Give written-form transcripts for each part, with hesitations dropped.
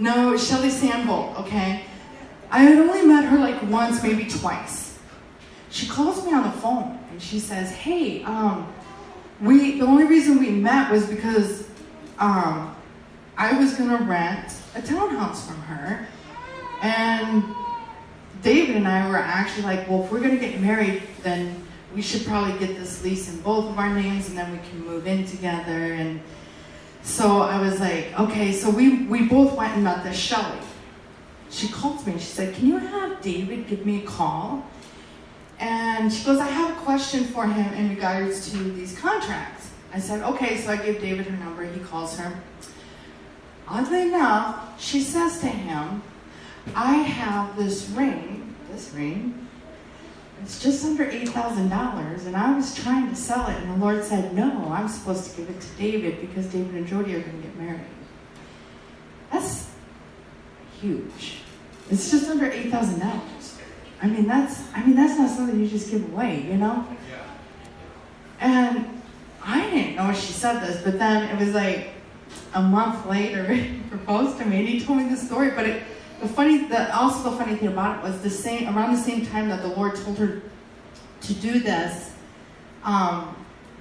No, Shelly Sandvold, okay? I had only met her like once, maybe twice. She calls me on the phone and she says, hey, the only reason we met was because I was gonna rent a townhouse from her, and David and I were actually like, well, if we're gonna get married, then we should probably get this lease in both of our names and then we can move in together. And so I was like, okay, so we both went and met this Shelly. She called me and she said, can you have David give me a call? And she goes, I have a question for him in regards to these contracts. I said, okay, so I gave David her number, he calls her. Oddly enough, she says to him, I have this ring, it's just under $8,000, and I was trying to sell it, and the Lord said, no, I'm supposed to give it to David because David and Jody are going to get married. That's huge. It's just under $8,000. I mean, that's not something you just give away, you know? And I didn't know she said this, but then it was like a month later, he proposed to me, and he told me this story. But the funny thing about it was around the same time that the Lord told her to do this,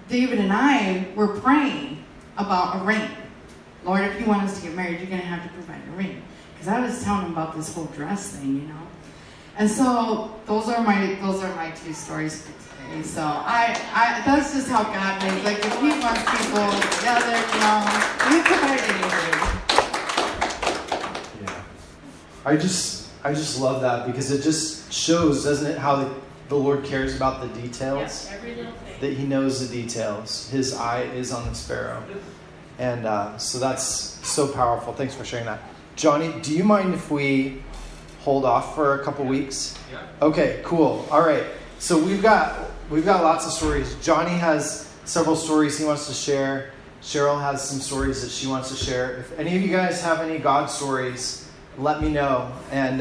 David and I were praying about a ring. Lord, if you want us to get married, you're going to have to provide a ring. Because I was telling him about this whole dress thing, you know. And so those are my two stories for today. So that's just how God makes. Like, if He wants people together, you know, He provide anything. Yeah, I just love that, because it just shows, doesn't it, how the Lord cares about the details. Yeah, every little thing. That He knows the details. His eye is on the sparrow, and so that's so powerful. Thanks for sharing that, Johnny. Do you mind if we hold off for a couple weeks? Yeah. Okay, cool. All right. So we've got lots of stories. Johnny has several stories he wants to share. Cheryl has some stories that she wants to share. If any of you guys have any God stories, let me know. And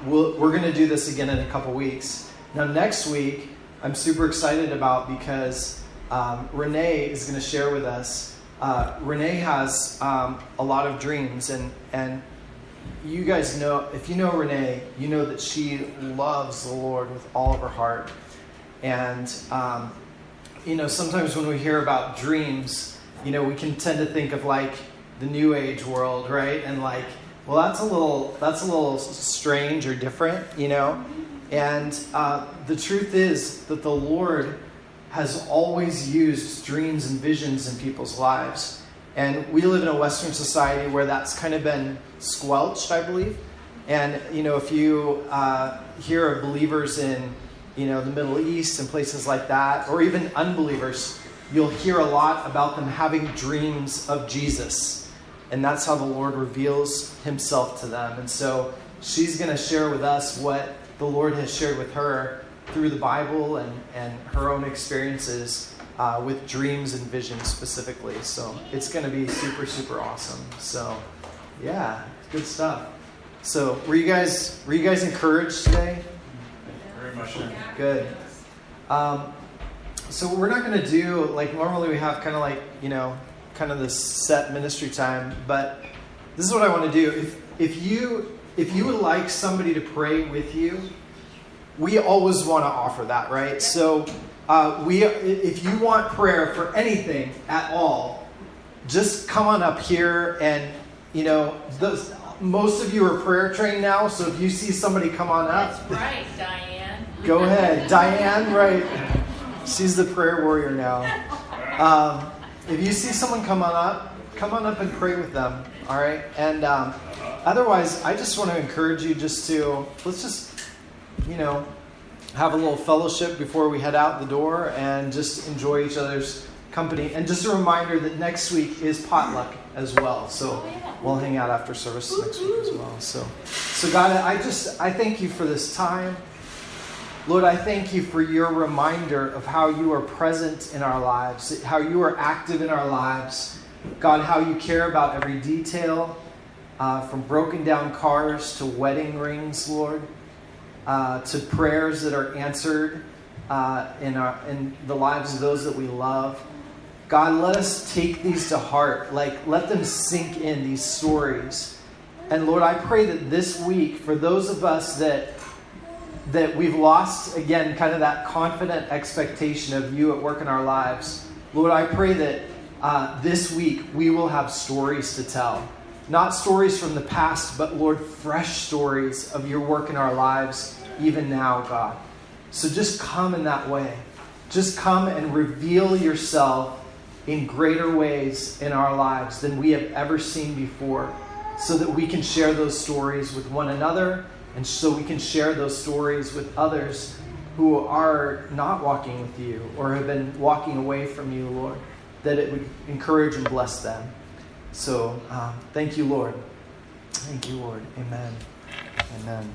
we're going to do this again in a couple weeks. Now, next week, I'm super excited about, because Renee is going to share with us. Renee has a lot of dreams, and you guys know, if you know Renee, you know that she loves the Lord with all of her heart. And, sometimes when we hear about dreams, we can tend to think of like the New Age world, right? And like, well, that's a little strange or different, And the truth is that the Lord has always used dreams and visions in people's lives. And we live in a Western society where that's kind of been squelched, I believe. And, if you hear of believers in, the Middle East and places like that, or even unbelievers, you'll hear a lot about them having dreams of Jesus. And that's how the Lord reveals Himself to them. And so she's going to share with us what the Lord has shared with her through the Bible and her own experiences with dreams and visions specifically. So it's going to be super, super awesome. So yeah, good stuff. So were you guys encouraged today? Very much so. Good. So we're not going to do, like normally we have kind of like, kind of this set ministry time, but this is what I want to do. If you would like somebody to pray with you, we always want to offer that, right? So if you want prayer for anything at all, just come on up here, and most of you are prayer trained now, so if you see somebody come on up. That's right, Diane. Go ahead. Diane, right. She's the prayer warrior now. If you see someone come on up and pray with them, all right? And otherwise, I just want to encourage you let's just, have a little fellowship before we head out the door and just enjoy each other's company. And just a reminder that next week is potluck as well. So we'll hang out after service next week as well. So God, I thank you for this time. Lord, I thank you for your reminder of how you are present in our lives, how you are active in our lives. God, how you care about every detail, from broken down cars to wedding rings, Lord, to prayers that are answered in the lives of those that we love. God, let us take these to heart. Let them sink in, these stories. And Lord, I pray that this week, for those of us that we've lost, again, kind of that confident expectation of you at work in our lives, Lord, I pray that this week we will have stories to tell. Not stories from the past, but Lord, fresh stories of your work in our lives, even now, God. So just come in that way. Just come and reveal yourself in greater ways in our lives than we have ever seen before, so that we can share those stories with one another, and so we can share those stories with others who are not walking with you or have been walking away from you, Lord, that it would encourage and bless them. So thank you, Lord. Thank you, Lord. Amen. Amen.